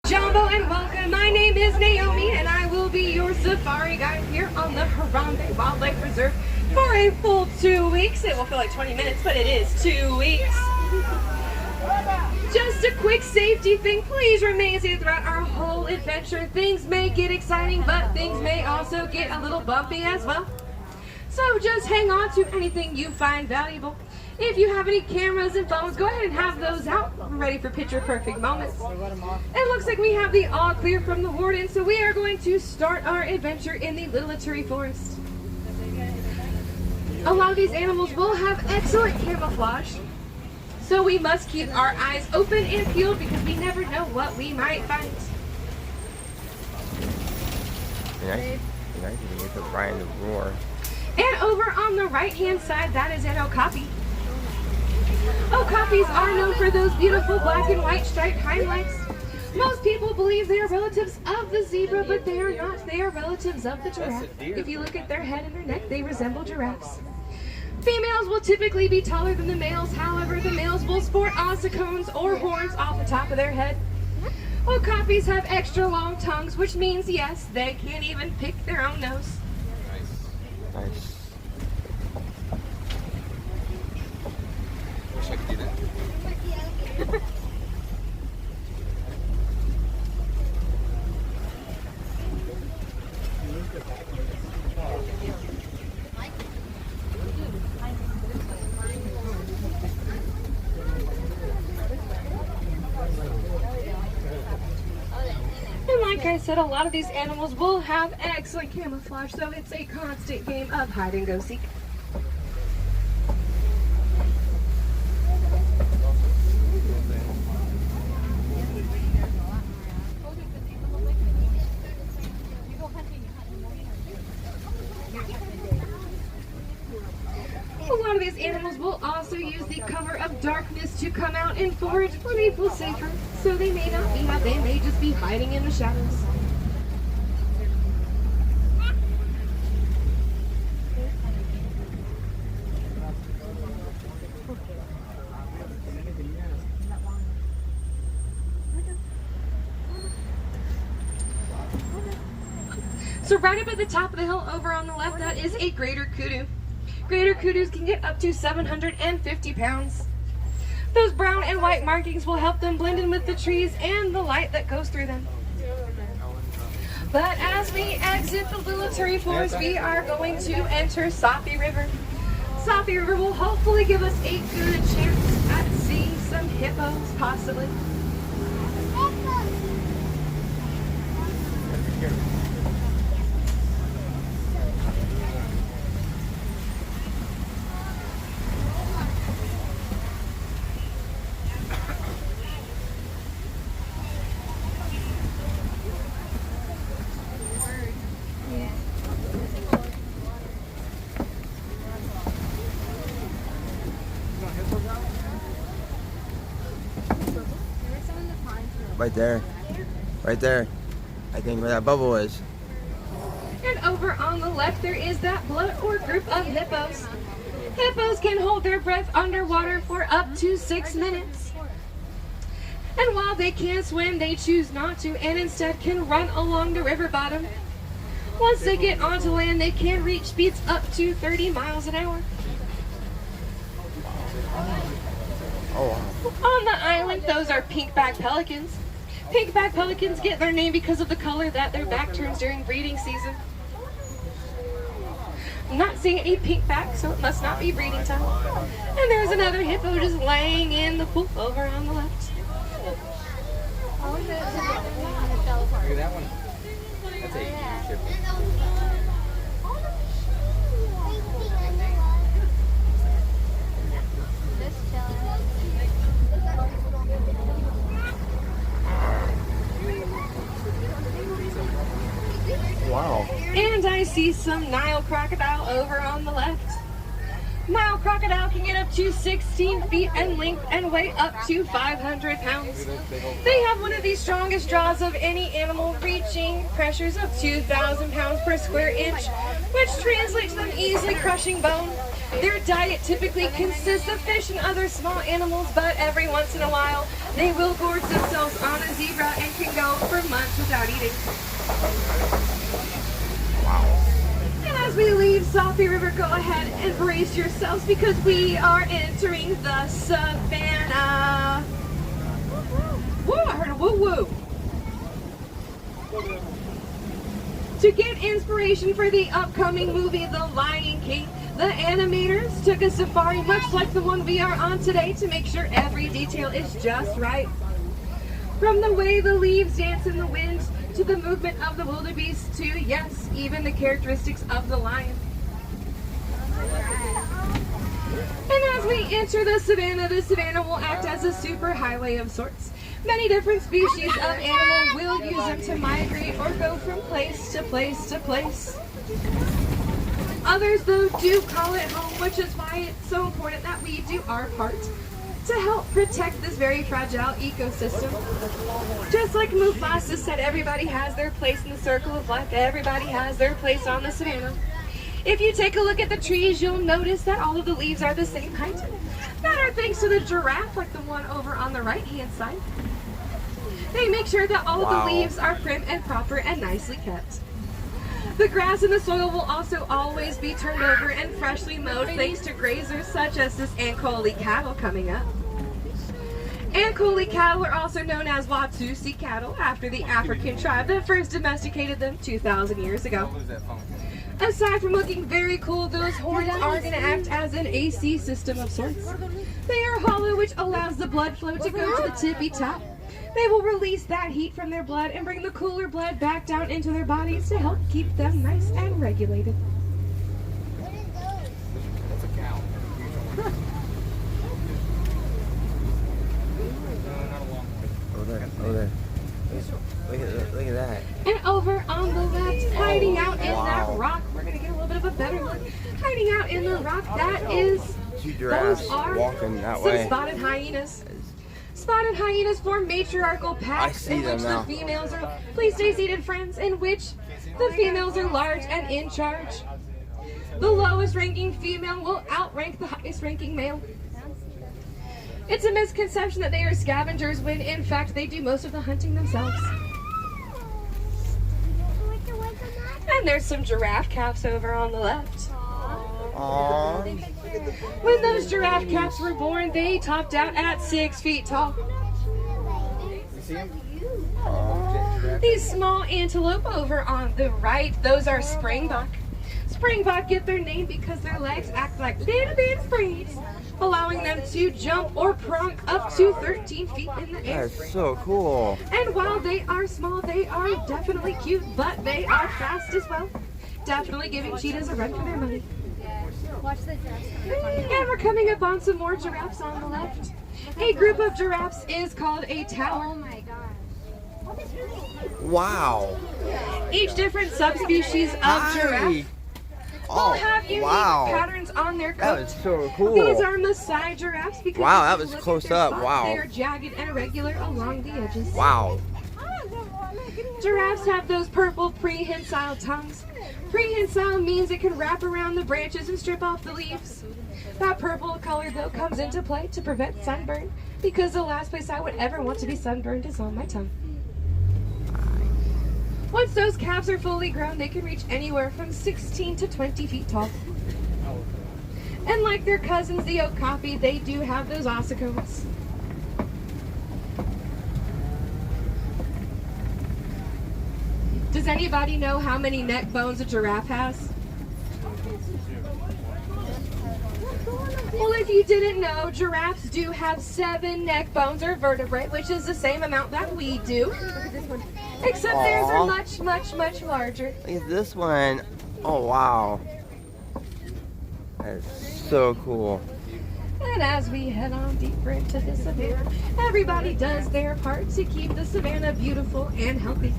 Jumbo and welcome. My name is Naomi and I will be your safari guide here on the Harambe Wildlife Reserve for a full 2 weeks. It will feel like 20 minutes, but it is 2 weeks. Just a quick safety thing, please remain safe throughout our whole adventure. Things may get exciting, but things may also get a little bumpy as well. So just hang on to anything you find valuable. If you have any cameras and phones, go ahead and have those out. We're ready for picture perfect moments. It looks like we have the all clear from the warden, so we are going to start our adventure in the Lilitary Forest. A lot of these animals will have excellent camouflage, so we must keep our eyes open and peeled because we never know what we might find. Nice. You can get the Ryan to roar. And over on the right-hand side, that is an okapi. Okapis are known for those beautiful black and white striped hind legs. Most people believe they are relatives of the zebra, but they are not. They are relatives of the giraffe. If you look at their head and their neck, they resemble giraffes. Females will typically be taller than the males. However, the males will sport ossicones or horns off the top of their head. Okapis have extra long tongues, which means, yes, they can't even pick their own nose. Nice. Wish I could do that. And like I said, a lot of these animals will have excellent camouflage, so it's a constant game of hide and go seek. A lot of these animals will also use the cover of darkness to come out and forage when they feel safer. So they may not be out, they may just be hiding in the shadows. So right up at the top of the hill over on the left, that is a greater kudu. Greater kudus can get up to 750 pounds. Those brown and white markings will help them blend in with the trees and the light that goes through them. But as we exit the Lilitary Forest, we are going to enter Safi River. Safi River will hopefully give us a good chance at seeing some hippos, possibly. Right there. Right there. I think where that bubble is. And over on the left, there is that bloat or group of hippos. Hippos can hold their breath underwater for up to 6 minutes. And while they can swim, they choose not to and instead can run along the river bottom. Once they get onto land, they can reach speeds up to 30 miles an hour. Oh, wow. On the island, those are pink-backed pelicans. Pink-backed pelicans get their name because of the color that their back turns during breeding season. I'm not seeing any pink-back, so it must not be breeding time. And there's another hippo just laying in the pool over on the left. Look at that one. That's a huge hippo. Wow. And I see some Nile crocodile over on the left. Nile crocodile can get up to 16 feet in length and weigh up to 500 pounds. They have one of the strongest jaws of any animal, reaching pressures of 2,000 pounds per square inch, which translates to them easily crushing bone. Their diet typically consists of fish and other small animals, but every once in a while, they will gorge themselves on a zebra and can go for months without eating. And as we leave Safi River, go ahead and brace yourselves because we are entering the savannah. Woo, I heard a woo-woo. To get inspiration for the upcoming movie, The Lion King, the animators took a safari much like the one we are on today to make sure every detail is just right. From the way the leaves dance in the wind, to the movement of the wildebeest, to, yes, even the characteristics of the lion. And as we enter the savannah will act as a super highway of sorts. Many different species of animal will use them to migrate or go from place to place to place. Others, though, do call it home, which is why it's so important that we do our part to help protect this very fragile ecosystem. Just like Mufasa said, everybody has their place in the circle of life. Everybody has their place on the savannah. If you take a look at the trees, you'll notice that all of the leaves are the same height. That are thanks to the giraffe, like the one over on the right-hand side. They make sure that all of the leaves are prim and proper and nicely kept. The grass in the soil will also always be turned over and freshly mowed thanks to grazers such as this Ankole cattle coming up. Ankole cattle are also known as Watusi cattle after the African tribe that first domesticated them 2,000 years ago. Aside from looking very cool, those horns are going to act as an AC system of sorts. They are hollow, which allows the blood flow to go to the tippy top. They will release that heat from their blood and bring the cooler blood back down into their bodies to help keep them nice and regulated. That's a cow. Over there. Look at that. And over on the left, hiding out in that rock, we're going to get a little bit of a better look. Hiding out in the rock, that is, Two giraffes those are walking that some way. spotted hyenas. Spotted hyenas form matriarchal packs in which the females are, please stay seated friends, in which the females are large and in charge. The lowest ranking female will outrank the highest ranking male. It's a misconception that they are scavengers when in fact they do most of the hunting themselves. And there's some giraffe calves over on the left. Aww. When those giraffe calves were born, they topped out at 6 feet tall. You see him? These small antelope over on the right, those are springbok. Springbok get their name because their legs act like little bit of springs, allowing them to jump or pronk up to 13 feet in the air. That's so cool. And while they are small, they are definitely cute, but they are fast as well. Definitely giving cheetahs a run for their money. Watch the giraffes. And we're coming up on some more giraffes on the left. A group of giraffes is called a tower. Oh my gosh. Wow. Each different subspecies of giraffe will have unique patterns on their That coat. was so cool. These are Maasai giraffes because Wow, if that you was look at close their up. spots, Wow. They are jagged and irregular along the edges. Wow. Giraffes have those purple prehensile tongues. Prehensile means it can wrap around the branches and strip off the leaves. That purple color, though, comes into play to prevent sunburn because the last place I would ever want to be sunburned is on my tongue. Once those calves are fully grown, they can reach anywhere from 16 to 20 feet tall. And like their cousins, the okapi, they do have those ossicones. Does anybody know how many neck bones a giraffe has? Well, if you didn't know, giraffes do have 7 neck bones or vertebrae, which is the same amount that we do. Except theirs are much, much, much larger. Look at this one. Oh, wow. That's so cool. And as we head on deeper into the savannah, everybody does their part to keep the savannah beautiful and healthy.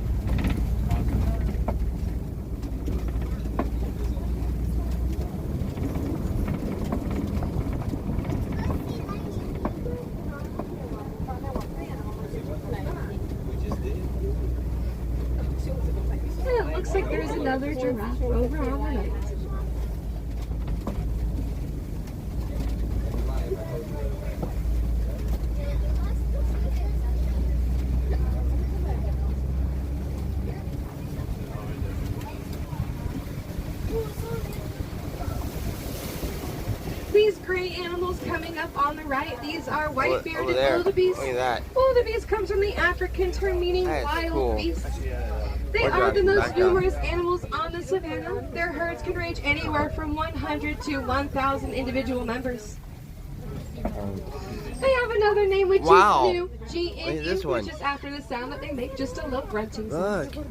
And it looks like there's another giraffe over on the right. up on the right, these are Over white-bearded there. wildebeest. Look at that. Wildebeest comes from the African term meaning That is wild cool. beast. They We're are the driving most back down. numerous animals on the savannah. Their herds can range anywhere from 100 to 1,000 individual members. They have another name which Wow. is new, Look at G-N-U, this one. which is after the sound that they make, just a little grunting sound. Look.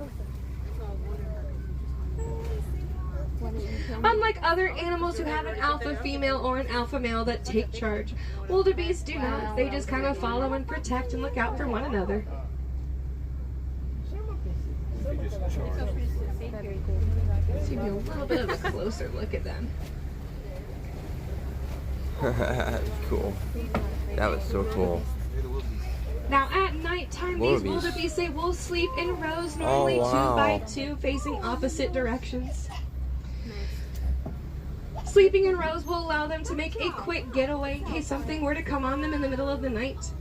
Unlike other animals who have an alpha female or an alpha male that take charge, wildebeests do not. They just kind of follow and protect and look out for one another. Let's give you a little bit of a closer look at them. That's cool. That was so cool. Now at nighttime, these Wildebeest. wildebeest, they will sleep in rows, normally wow. 2 by 2, facing opposite directions. Sleeping in rows will allow them to make a quick getaway in case something were to come on them in the middle of the night.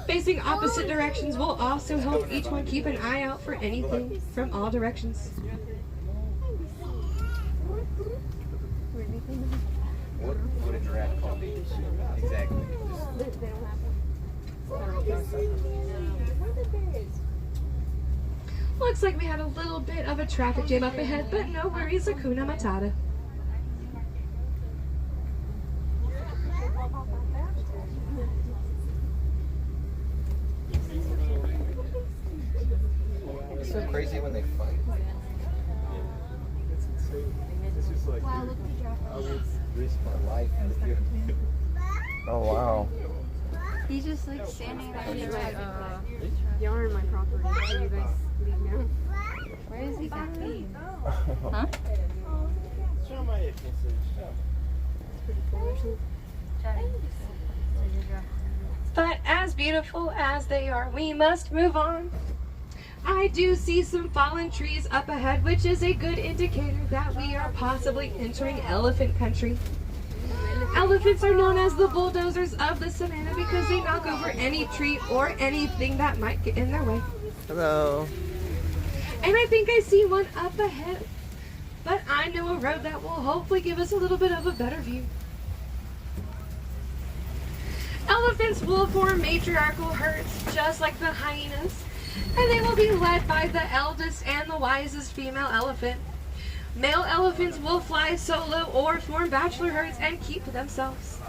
Facing opposite directions will also help each one keep an eye out for anything from all directions. What would a giraffe call me? Exactly. Looks like we had a little bit of a traffic jam up ahead, but no worries, Hakuna Matata. It's so crazy when they fight. Wow, look at the giraffe. I would risk my life. Oh wow. He's just like standing there. He's like, y'all are my property. So you guys leave now. Where is he going? Huh? But as beautiful as they are, we must move on. I do see some fallen trees up ahead, which is a good indicator that we are possibly entering elephant country. Elephants are known as the bulldozers of the savannah because they knock over any tree or anything that might get in their way. Hello. And I think I see one up ahead, but I know a road that will hopefully give us a little bit of a better view. Elephants will form matriarchal herds just like the hyenas, and they will be led by the eldest and the wisest female elephant. Male elephants will fly solo or form bachelor herds and keep to themselves.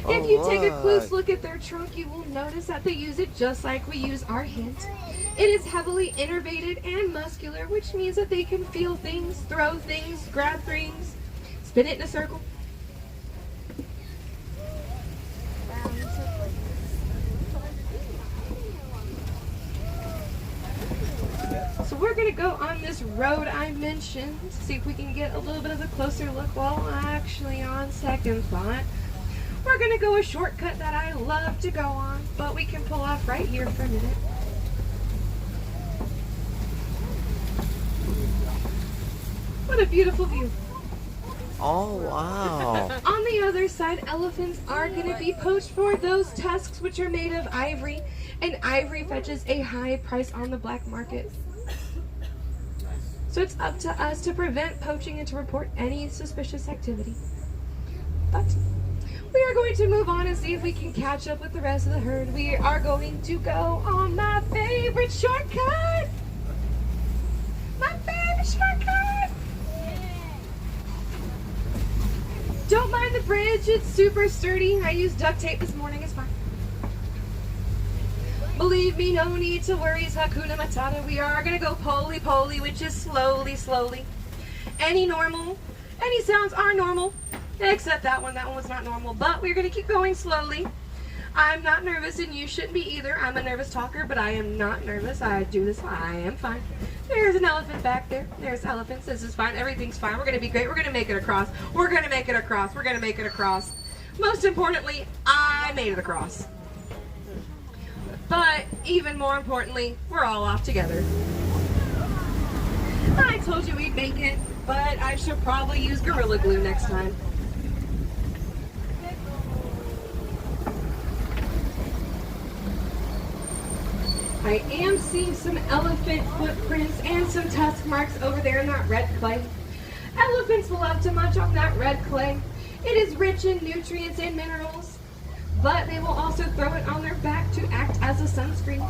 If you take a close look at their trunk, you will notice that they use it just like we use our hands. It is heavily innervated and muscular, which means that they can feel things, throw things, grab things, spin it in a circle. So we're going to go on this road I mentioned, see if we can get a little bit of a closer look. Well, actually, on second thought, we're going to go a shortcut that I love to go on, but we can pull off right here for a minute. What a beautiful view. Oh wow. On the other side, elephants are going to be poached for those tusks which are made of ivory, and ivory fetches a high price on the black market. So it's up to us to prevent poaching and to report any suspicious activity. But we are going to move on and see if we can catch up with the rest of the herd. We are going to go on my favorite shortcut. My favorite shortcut. Don't mind the bridge, it's super sturdy. I used duct tape this morning, it's fine. Believe me, no need to worry, it's Hakuna Matata. We are gonna go poly-poly, which is slowly, slowly. Any sounds are normal, except that one was not normal, but we're gonna keep going slowly. I'm not nervous and you shouldn't be either. I'm a nervous talker, but I am not nervous. I do this, I am fine. There's an elephant back there. There's elephants, this is fine, everything's fine. We're gonna be great, we're gonna make it across. We're gonna make it across, we're gonna make it across. Most importantly, I made it across. But even more importantly, we're all off together. I told you we'd make it, but I should probably use Gorilla Glue next time. I am seeing some elephant footprints and some tusk marks over there in that red clay. Elephants will love to munch on that red clay. It is rich in nutrients and minerals, but they will also throw it on their back to act as a sunscreen.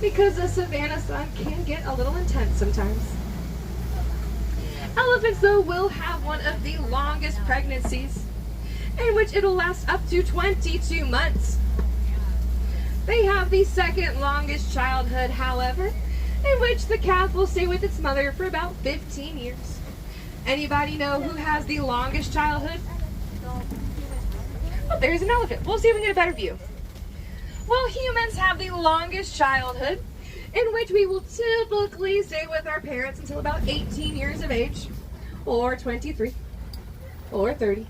Because the savanna sun can get a little intense sometimes. Elephants, though, will have one of the longest pregnancies, in which it'll last up to 22 months. They have the second longest childhood, however, in which the calf will stay with its mother for about 15 years. Anybody know who has the longest childhood? Oh, there's an elephant. We'll see if we can get a better view. Well, humans have the longest childhood, in which we will typically stay with our parents until about 18 years of age, or 23, or 30.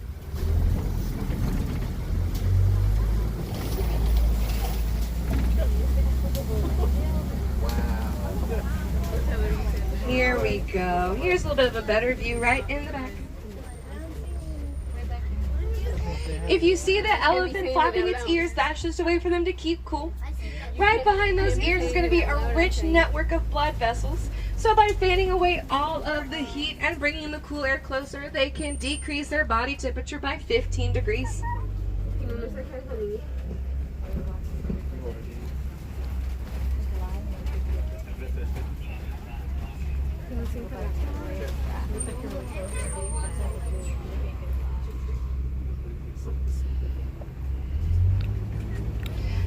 Here we go. Here's a little bit of a better view right in the back. If you see the elephant flapping its ears, that's just a way for them to keep cool. Right behind those ears is going to be a rich network of blood vessels. So by fanning away all of the heat and bringing the cool air closer, they can decrease their body temperature by 15 degrees.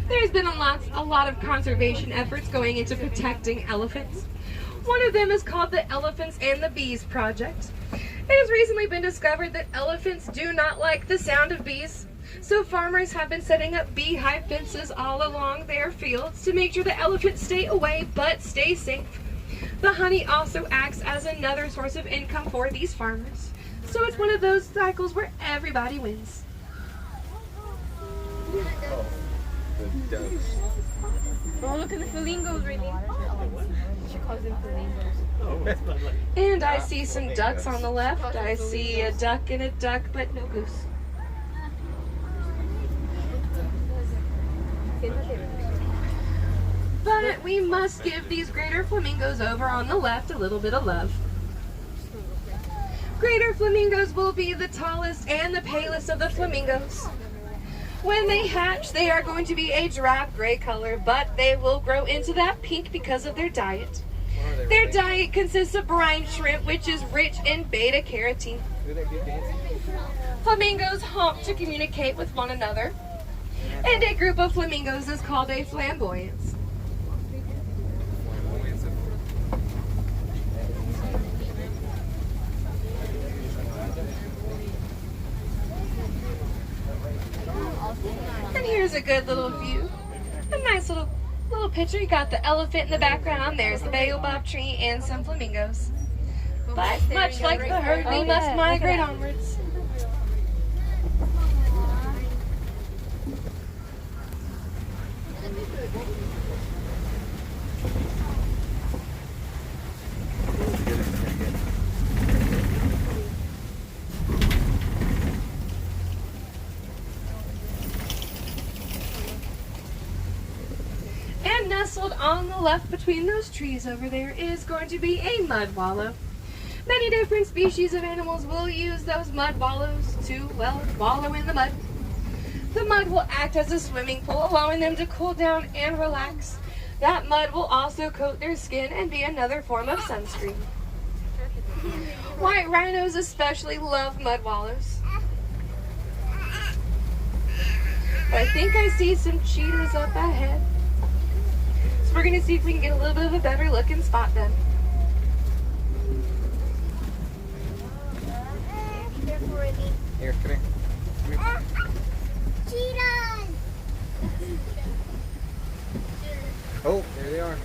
There's been a lot of conservation efforts going into protecting elephants. One of them is called the Elephants and the Bees Project. It has recently been discovered that elephants do not like the sound of bees, so farmers have been setting up beehive fences all along their fields to make sure the elephants stay away but stay safe. The honey also acts as another source of income for these farmers. So it's one of those cycles where everybody wins. Oh, look at the flamingos right there. She calls them flamingos. And I see some ducks on the left. I see a duck and a duck, but no goose. But we must give these greater flamingos over on the left a little bit of love. Greater flamingos will be the tallest and the palest of the flamingos. When they hatch, they are going to be a drab gray color, but they will grow into that pink because of their diet. Their diet consists of brine shrimp, which is rich in beta-carotene. Flamingos honk to communicate with one another, and a group of flamingos is called a flamboyance. And here's a good little view. A nice little picture. You got the elephant in the background. There's the baobab tree and some flamingos. But much like the herd, we must migrate onwards. And nestled on the left between those trees over there is going to be a mud wallow. Many different species of animals will use those mud wallows to, well, wallow in the mud. The mud will act as a swimming pool, allowing them to cool down and relax. That mud will also coat their skin and be another form of sunscreen. White rhinos especially love mud wallows. But I think I see some cheetahs up ahead. So we're going to see if we can get a little bit of a better looking spot then. Here, come here. Cheetahs! Oh, there they are.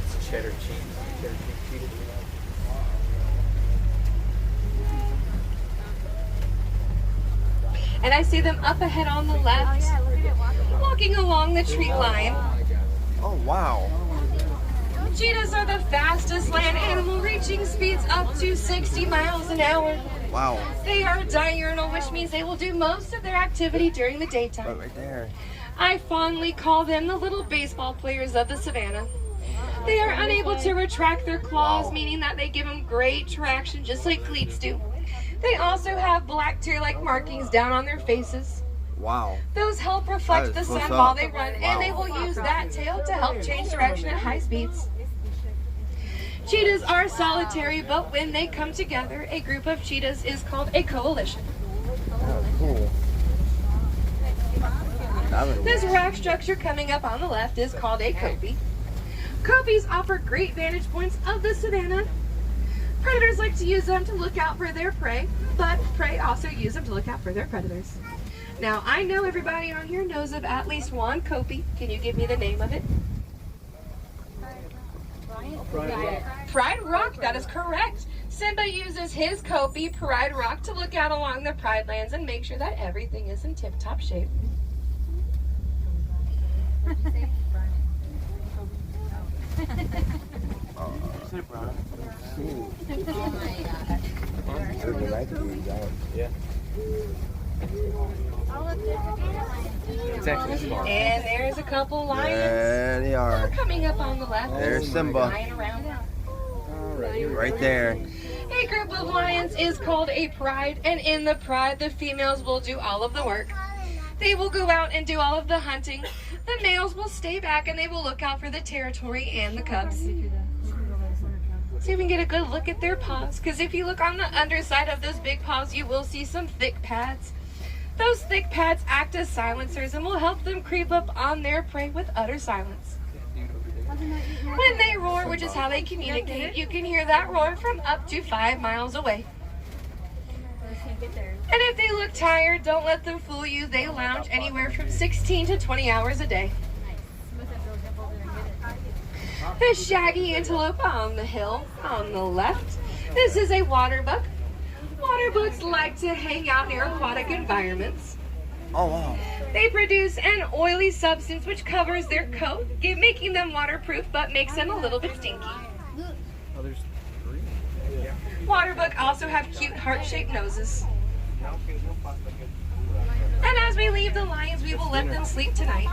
It's cheddar cheese. Cheddar cheese cheetah. And I see them up ahead on the left, walking along the tree line. Oh, wow. Cheetahs are the fastest land animal, reaching speeds up to 60 miles an hour. Wow. They are diurnal, which means they will do most of their activity during the daytime. Right there. I fondly call them the little baseball players of the savannah. They are unable to retract their claws, meaning that they give them great traction, just like cleats do. They also have black tear-like markings down on their faces. Wow. Those help reflect the sun while they run, and they will use that tail to help change direction at high speeds. Cheetahs are solitary, but when they come together, a group of cheetahs is called a coalition. Oh, cool. This rock structure coming up on the left is called a kopie. Kopies offer great vantage points of the savanna. Predators like to use them to look out for their prey, but prey also use them to look out for their predators. Now, I know everybody on here knows of at least one kopie. Can you give me the name of it? Pride Rock, that is correct. Simba uses his kopie, Pride Rock, to look out along the Pride Lands and make sure that everything is in tip-top shape. Yeah. It's actually small. And there's a couple lions. There they are. Coming up on the left. There's Simba. Lying around. Right there. A group of lions is called a pride, and in the pride, the females will do all of the work. They will go out and do all of the hunting. The males will stay back and they will look out for the territory and the cubs. See if we can get a good look at their paws, because if you look on the underside of those big paws, you will see some thick pads. Those thick pads act as silencers and will help them creep up on their prey with utter silence. When they roar, which is how they communicate, you can hear that roar from up to 5 miles away. And if they look tired, don't let them fool you. They lounge anywhere from 16 to 20 hours a day. The shaggy antelope on the hill on the left. This is a waterbuck. Waterbucks like to hang out near aquatic environments. Oh, wow. They produce an oily substance which covers their coat, making them waterproof but makes them a little bit stinky. Waterbuck also have cute heart-shaped noses. And as we leave the lions, we will let them sleep tonight.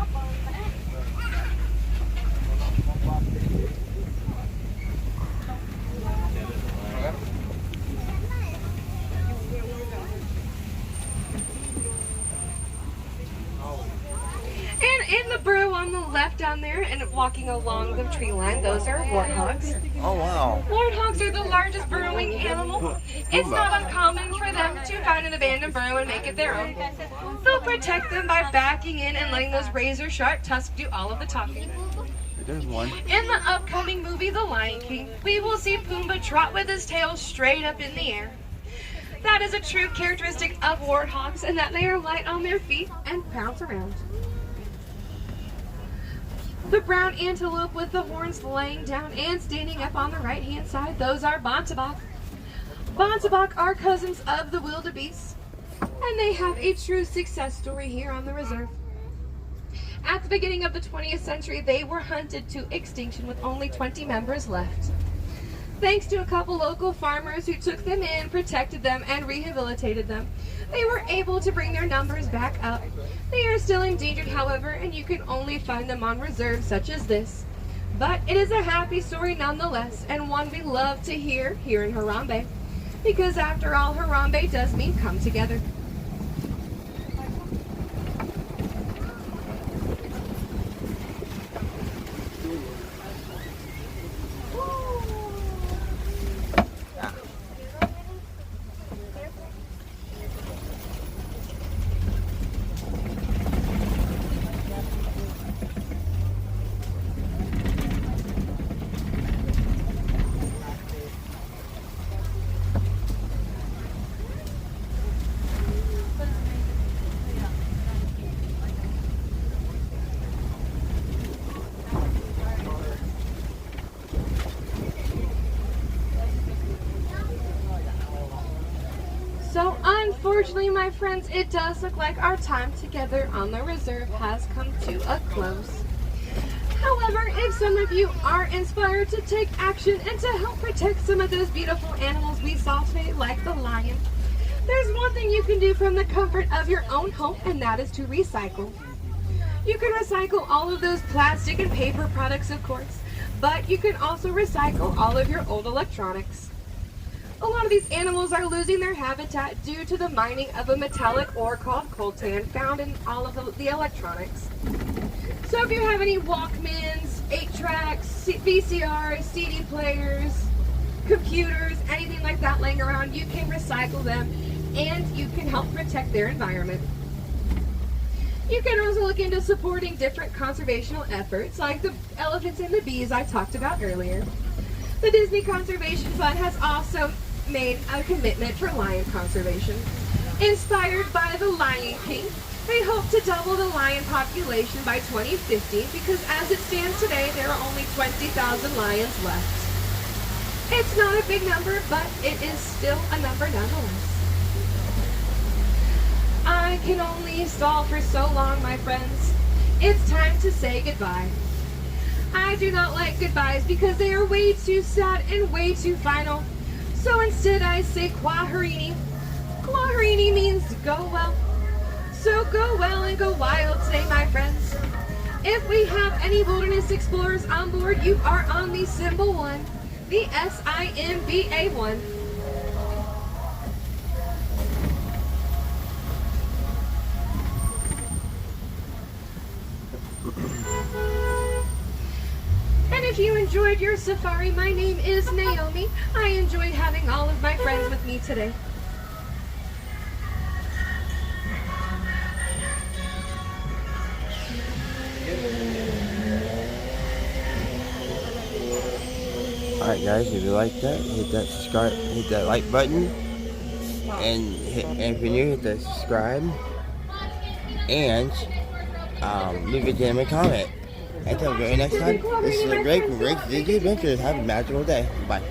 And in the burrow on the left down there and walking along the tree line, those are warthogs. Oh, wow. Warthogs are the largest burrowing animal. It's not uncommon for them to find an abandoned burrow and make it their own. They'll protect them by backing in and letting those razor-sharp tusks do all of the talking. There's one. In the upcoming movie, The Lion King, we will see Pumbaa trot with his tail straight up in the air. That is a true characteristic of warthogs, and that they are light on their feet and pounce around. The brown antelope with the horns laying down and standing up on the right-hand side, those are Bontebok. Bontebok are cousins of the wildebeest, and they have a true success story here on the reserve. At the beginning of the 20th century, they were hunted to extinction with only 20 members left. Thanks to a couple local farmers who took them in, protected them, and rehabilitated them, they were able to bring their numbers back up. They are still endangered, however, and you can only find them on reserves such as this. But it is a happy story nonetheless, and one we love to hear here in Harambe. Because after all, Harambe does mean come together. So unfortunately, my friends, it does look like our time together on the reserve has come to a close. However, if some of you are inspired to take action and to help protect some of those beautiful animals we saw today, like the lion, there's one thing you can do from the comfort of your own home, and that is to recycle. You can recycle all of those plastic and paper products, of course, but you can also recycle all of your old electronics. A lot of these animals are losing their habitat due to the mining of a metallic ore called coltan found in all of the electronics. So if you have any Walkmans, 8-tracks, VCRs, CD players, computers, anything like that laying around, you can recycle them and you can help protect their environment. You can also look into supporting different conservational efforts like the elephants and the bees I talked about earlier. The Disney Conservation Fund has also made a commitment for lion conservation. Inspired by the Lion King, they hope to double the lion population by 2050 because as it stands today, there are only 20,000 lions left. It's not a big number, but it is still a number nonetheless. I can only stall for so long, my friends. It's time to say goodbye. I do not like goodbyes because they are way too sad and way too final. So instead I say Kwaherini. Kwaherini means go well. So go well and go wild today, my friends. If we have any wilderness explorers on board, you are on the symbol 1, the SIMBA 1. And if you enjoyed your safari, my name is Naomi. I enjoyed having all of my friends with me today. Alright guys, if you like that, hit that subscribe, hit that like button, and if you're new, hit that subscribe, and leave a damn comment. Until the very next time, this is a great DJ Adventures. Have a magical day. Bye.